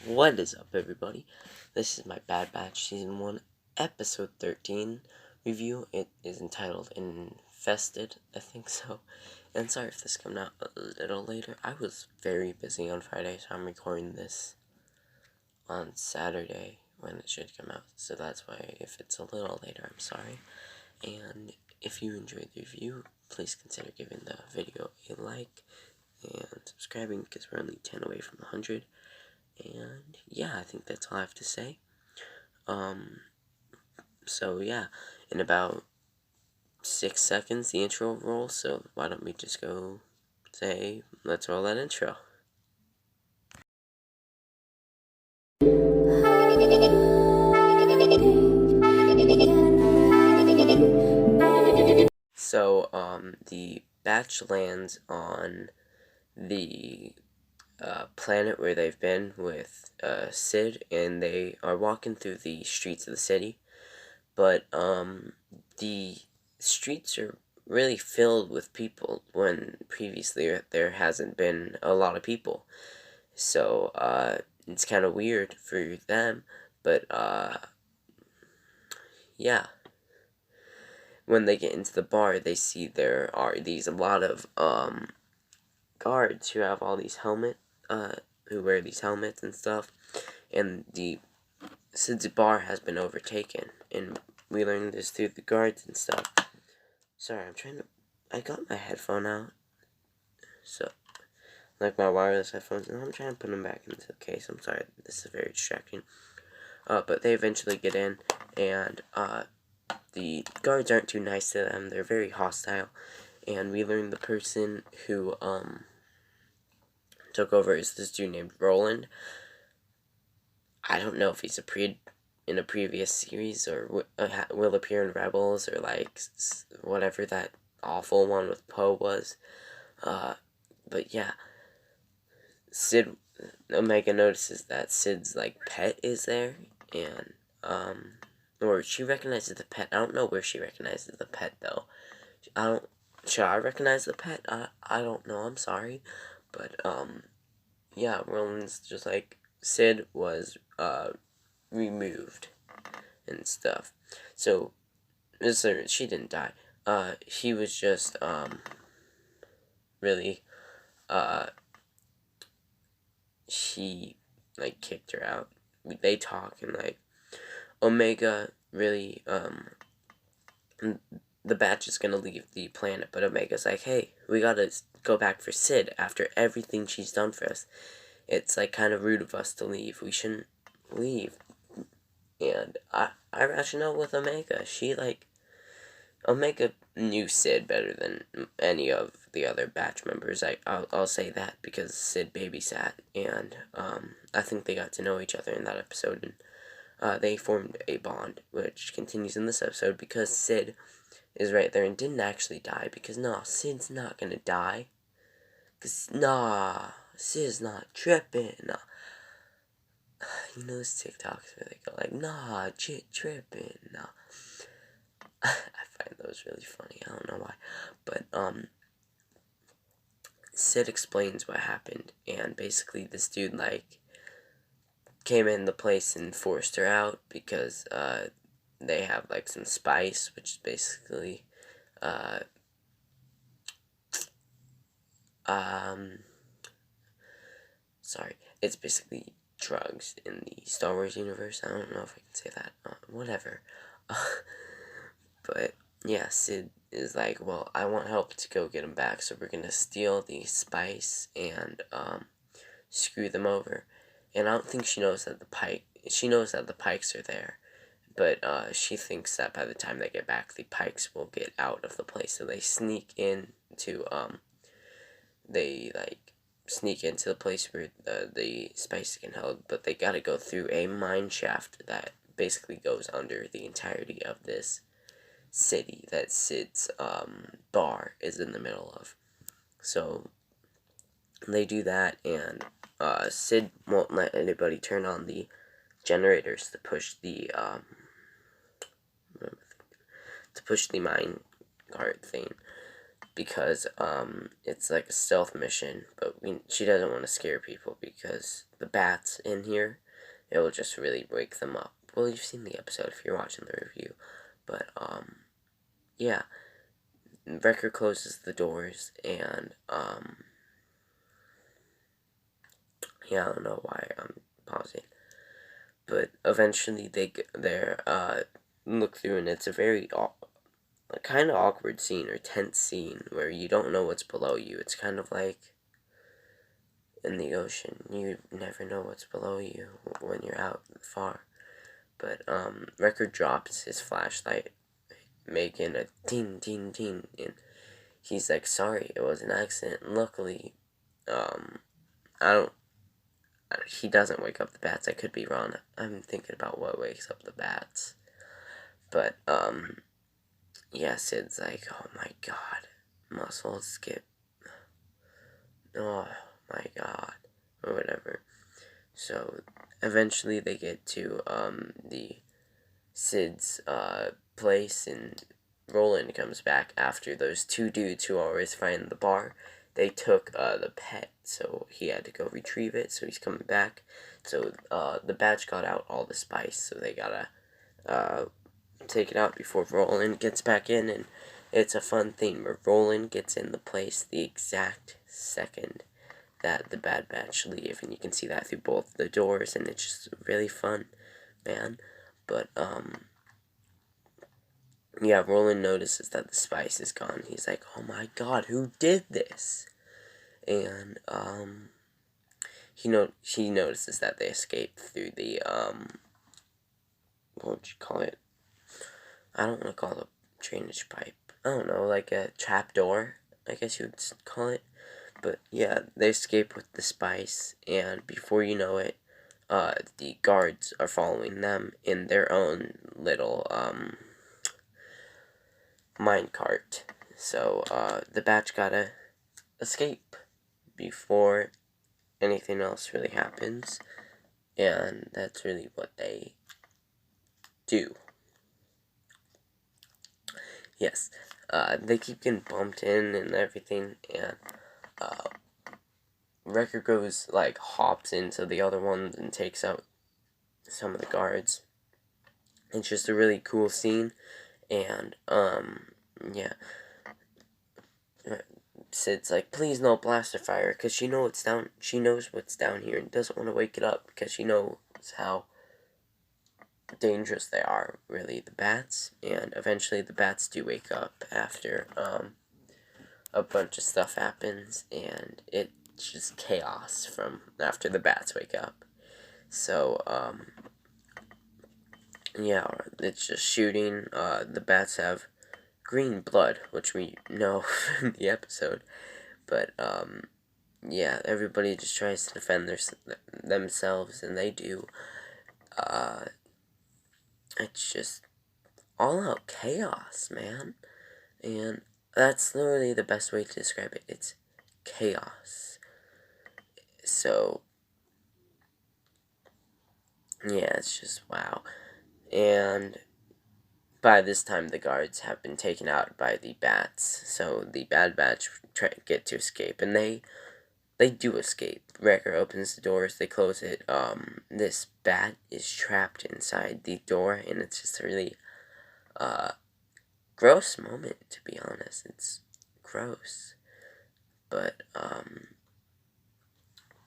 What is up, everybody? This is my Bad Batch Season 1, Episode 13 review. It is entitled Infested, I think so. And sorry if this comes out a little later. I was very busy on Friday, so I'm recording this on Saturday when it should come out. So that's why if it's a little later, I'm sorry. And if you enjoyed the review, please consider giving the video a like and subscribing because we're only 10 away from 100. And yeah, I think that's all I have to say. So yeah, in about 6 seconds, the intro will roll. So why don't we just go say, let's roll that intro. So, the batch lands on the planet where they've been with Sid, and they are walking through the streets of the city. But the streets are really filled with people when previously there hasn't been a lot of people. So it's kind of weird for them, but yeah. When they get into the bar, they see there are a lot of guards who have all these who wear these helmets and stuff, and Sid's bar has been overtaken, and we learned this through the guards and stuff. Sorry, I got my headphone out, so, like my wireless headphones, and I'm trying to put them back into the case. I'm sorry, this is very distracting. But they eventually get in, and, the guards aren't too nice to them. They're very hostile, and we learned the person who, took over is this dude named Roland. I don't know if he's in a previous series or will appear in Rebels or like whatever that awful one with Poe was. But yeah, Omega notices that Sid's like pet is there, and or she recognizes the pet. I don't know where she recognizes the pet though. Should I recognize the pet? I don't know. I'm sorry, but yeah, Roland's just like Sid was removed and stuff. So she didn't die. He was just really she like kicked her out. They talk and like Omega really the batch is gonna leave the planet, but Omega's like, hey, we gotta go back for Sid after everything she's done for us. It's like kind of rude of us to leave. We shouldn't leave. And I rationale with Omega. Omega knew Sid better than any of the other batch members. I'll say that because Sid babysat, and I think they got to know each other in that episode, and they formed a bond, which continues in this episode because Sid is right there and didn't actually die, because nah, Sid's not gonna die. Cause nah, Sid's not tripping. Nah. You know those TikToks where they go like, nah, tripping, nah. I find those really funny. I don't know why. But, Sid explains what happened, and basically this dude, like, came in the place and forced her out because, they have, like, some spice, which is basically, sorry, it's basically drugs in the Star Wars universe. I don't know if I can say that. Whatever. But yeah, Sid is like, well, I want help to go get him back, so we're gonna steal the spice and screw them over. And I don't think she knows that she knows that the Pikes are there, but she thinks that by the time they get back, the Pikes will get out of the place. So they sneak into the place where the spice can held, but they gotta go through a mine shaft that basically goes under the entirety of this city that Sid's bar is in the middle of. So they do that, and Sid won't let anybody turn on the generators to push the mine cart thing. because it's like a stealth mission, but she doesn't want to scare people because the bats in here, it will just really wake them up. Well, you've seen the episode if you're watching the review, but yeah, Wrecker closes the doors, and yeah, I don't know why I'm pausing, but eventually they're look through, and it's a very kind of awkward scene or tense scene where you don't know what's below you. It's kind of like in the ocean. You never know what's below you when you're out far. But Wrecker drops his flashlight, making a ting ting ting, and he's like, "Sorry, it was an accident." And luckily, I don't. He doesn't wake up the bats. I could be wrong. I'm thinking about what wakes up the bats. But yeah, Sid's like, "Oh my god, muscle skip. Oh my god," or whatever. So eventually they get to the Sid's place, and Roland comes back after those two dudes who always find the bar. They took the pet, so he had to go retrieve it, so he's coming back. So the batch got out all the spice, so they gotta take it out before Roland gets back in, and it's a fun thing where Roland gets in the place the exact second that the Bad Batch leave, and you can see that through both the doors, and it's just really fun, man. But yeah, Roland notices that the spice is gone. He's like, "Oh my god, who did this?" And he notices that they escaped through the what would you call it? I don't want to call it a drainage pipe. I don't know, like a trap door, I guess you would call it. But yeah, they escape with the spice, and before you know it, the guards are following them in their own little minecart. So the batch gotta escape before anything else really happens, and that's really what they do. Yes, they keep getting bumped in and everything, and Wrecker goes, like, hops into the other ones and takes out some of the guards. It's just a really cool scene, and, yeah. Sid's like, "Please no blaster fire," because she knows what's down here and doesn't want to wake it up, because she knows how dangerous they are, really, the bats, and eventually the bats do wake up after, a bunch of stuff happens, and it's just chaos from after the bats wake up. So, yeah, it's just shooting. The bats have green blood, which we know from the episode. But, yeah, everybody just tries to defend themselves, and they do. It's just all out chaos, man. And that's literally the best way to describe it. It's chaos. So, yeah, it's just wow. And by this time, the guards have been taken out by the bats. So the Bad Batch get to escape, and they do escape. Wrecker opens the doors, they close it. This bat is trapped inside the door, and it's just a really gross moment, to be honest. It's gross. But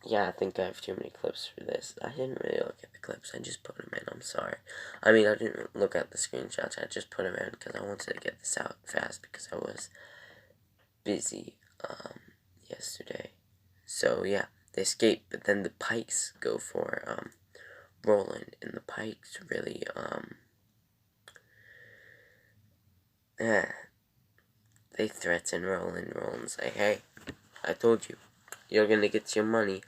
yeah, I think I have too many clips for this. I didn't really look at the clips. I just put them in. I'm sorry. I mean, I didn't look at the screenshots. I just put them in because I wanted to get this out fast because I was busy yesterday. So yeah, they escape, but then the Pikes go for Roland, and the Pikes really they threaten Roland. Roland's like, "Hey, I told you, you're gonna get your money,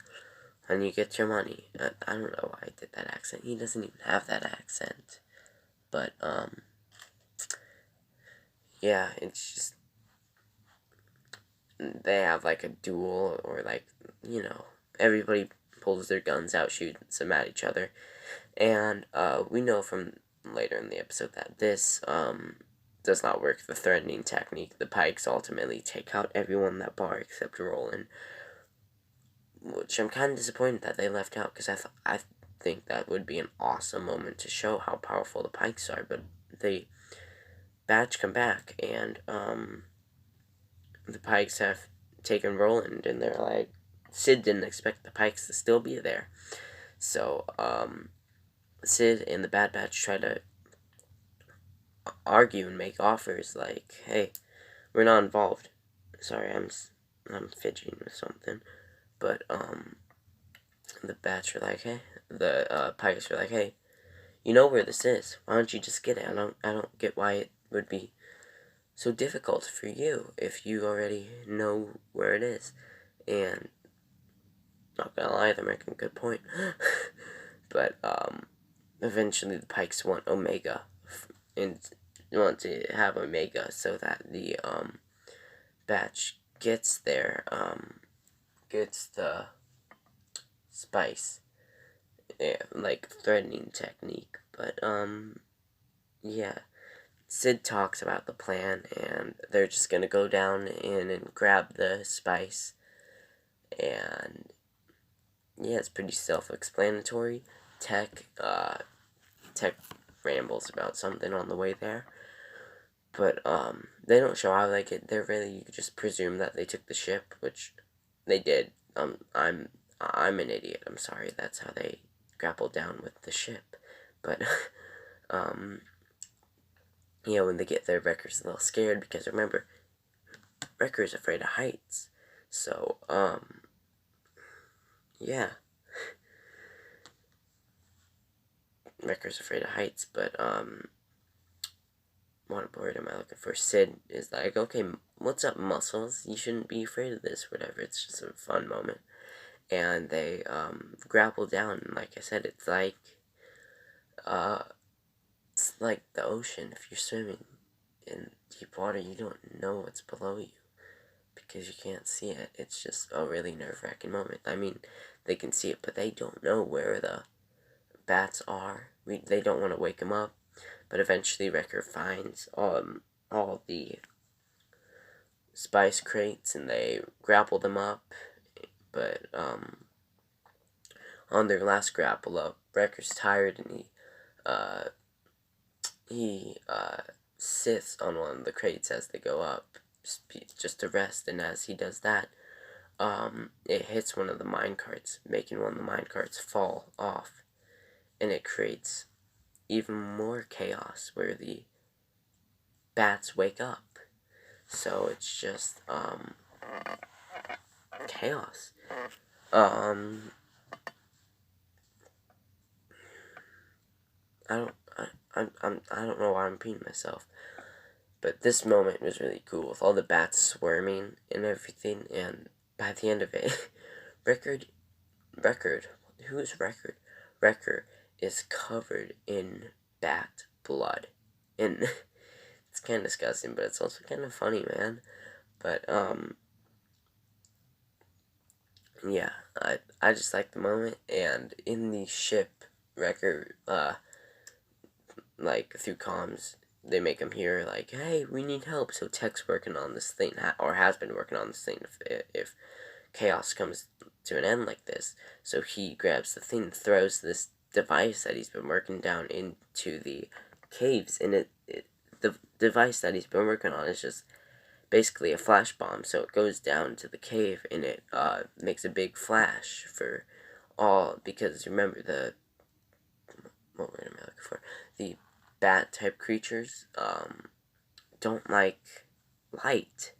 and you get your money." I don't know why I did that accent. He doesn't even have that accent. But, yeah, it's just, they have, like, a duel, or, like, everybody pulls their guns out, shoots them at each other. And, we know from later in the episode that this, does not work the threatening technique. The Pikes ultimately take out everyone in that bar except Roland, which I'm kind of disappointed that they left out, because I think that would be an awesome moment to show how powerful the Pikes are. But they Batch come back, and the Pikes have taken Roland, and they're like, Sid didn't expect the Pikes to still be there. So Sid and the Bad Batch try to argue and make offers like, hey, we're not involved. Sorry, I'm fidgeting with something. But the Batch are like, hey, the Pikes are like, hey, you know where this is. Why don't you just get it? I don't get why it would be so difficult for you if you already know where it is. And not gonna lie, they're making a good point. But eventually the Pikes want Omega, and want to have Omega so that the Batch gets there, gets the spice, yeah, like threatening technique. But yeah, Sid talks about the plan, and they're just gonna go down in and grab the spice, and yeah, it's pretty self-explanatory. Tech rambles about something on the way there, but they don't show how they get there. Really, you could just presume that they took the ship, which they did. I'm an idiot. I'm sorry. That's how they grappled down with the ship. But yeah, when they get there, Wrecker's a little scared because remember, Wrecker's afraid of heights. So yeah, Wrecker's afraid of heights. But what word am I looking for? Sid is like, okay, what's up, Muscles? You shouldn't be afraid of this, whatever. It's just a fun moment. And they grapple down, and like I said, it's like the ocean. If you're swimming in deep water, you don't know what's below you because you can't see it. It's just a really nerve-wracking moment. I mean, they can see it, but they don't know where the bats are. They don't want to wake them up. But eventually Wrecker finds all the spice crates, and they grapple them up. But on their last grapple up, Wrecker's tired, and he sits on one of the crates as they go up, just to rest. And as he does that, it hits one of the minecarts, making one of the minecarts fall off, and it creates even more chaos where the bats wake up. So it's just chaos. I don't know why I'm repeating myself, but this moment was really cool with all the bats swarming and everything. And by the end of it, Record, who is Record? Wrecker is covered in bat blood, and it's kind of disgusting, but it's also kind of funny, man. But yeah, I just like the moment. And in the ship, Wrecker, like through comms, they make him hear like, hey, we need help. So Tech's working on this thing, or has been working on this thing, if chaos comes to an end like this. So he grabs the thing and throws this device that he's been working down into the caves, and the device that he's been working on is just basically a flash bomb. So it goes down to the cave, and it makes a big flash for all, because remember what word am I looking for? The bat type creatures don't like light.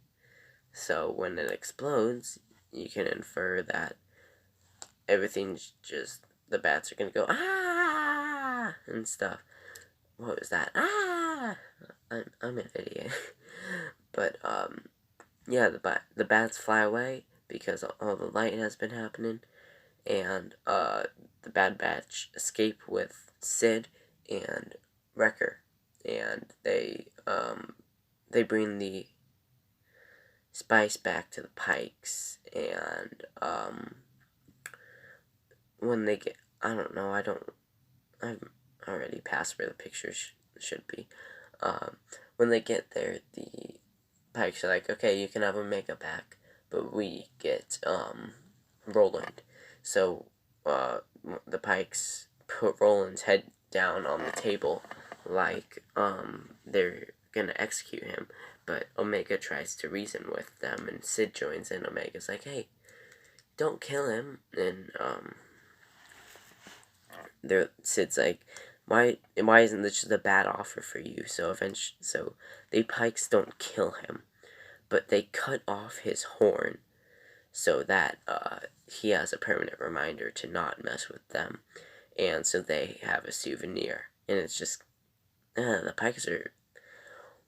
So when it explodes, you can infer that everything's just, the bats are gonna go ah and stuff. What was that? Ah, I'm an idiot. But yeah, the bats fly away because all the light has been happening, and the Bad Batch escape with Sid and Wrecker, and they bring the spice back to the Pikes, and when they get, I don't know, I've already passed where the pictures should be. when they get there, the Pikes are like, okay, you can have Omega back, but we get Roland. So the Pikes put Roland's head down on the table like they're gonna execute him, but Omega tries to reason with them, and Sid joins in. Omega's like, hey, don't kill him, and Sid's like, why isn't this just a bad offer for you? So the Pikes don't kill him, but they cut off his horn so that he has a permanent reminder to not mess with them, and so they have a souvenir. And it's just the Pikes are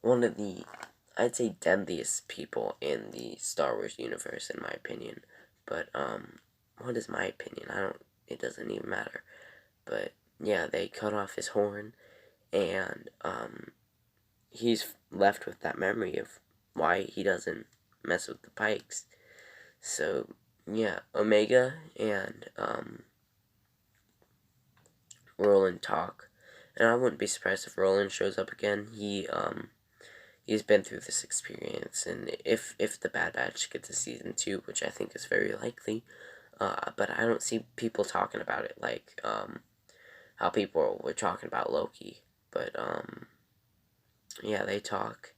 one of the, I'd say, deadliest people in the Star Wars universe, in my opinion. But what is my opinion? It doesn't even matter. But yeah, they cut off his horn, and he's left with that memory of why he doesn't mess with the Pikes. So yeah, Omega and Roland talk, and I wouldn't be surprised if Roland shows up again. He's been through this experience, and if the Bad Batch gets a season 2, which I think is very likely, but I don't see people talking about it like how people were talking about Loki. But yeah, they talk,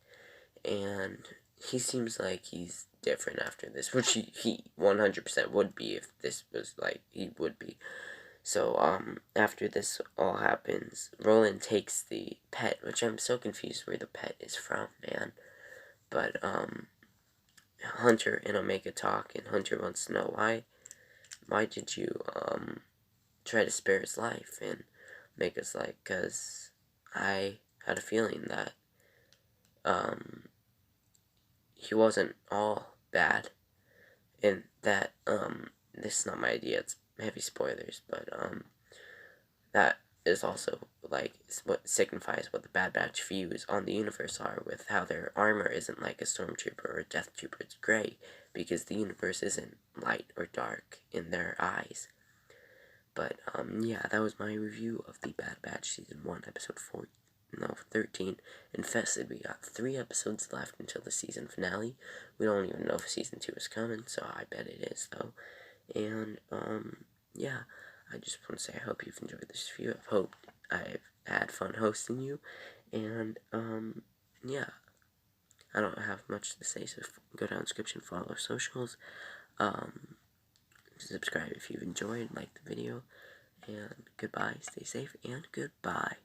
and he seems like he's different after this, which he 100% would be if this was like he would be. So after this all happens, Roland takes the pet, which I'm so confused where the pet is from, man. But Hunter and Omega talk, and Hunter wants to know why did you try to spare his life, and Omega's like, 'cause I had a feeling that he wasn't all bad, and that this is not my idea, it's heavy spoilers, but that is also like what signifies what the Bad Batch views on the universe are, with how their armor isn't like a stormtrooper or a death trooper, it's gray, because the universe isn't light or dark in their eyes. But yeah, that was my review of the Bad Batch season 1, episode 13, Infested. We got 3 episodes left until the season finale. We don't even know if season 2 is coming, so I bet it is, though. And yeah, I just want to say I hope you've enjoyed this review. I hope I've had fun hosting you, and yeah, I don't have much to say, so go down in the description, follow our socials, subscribe if you've enjoyed, like the video, and goodbye, stay safe, and goodbye.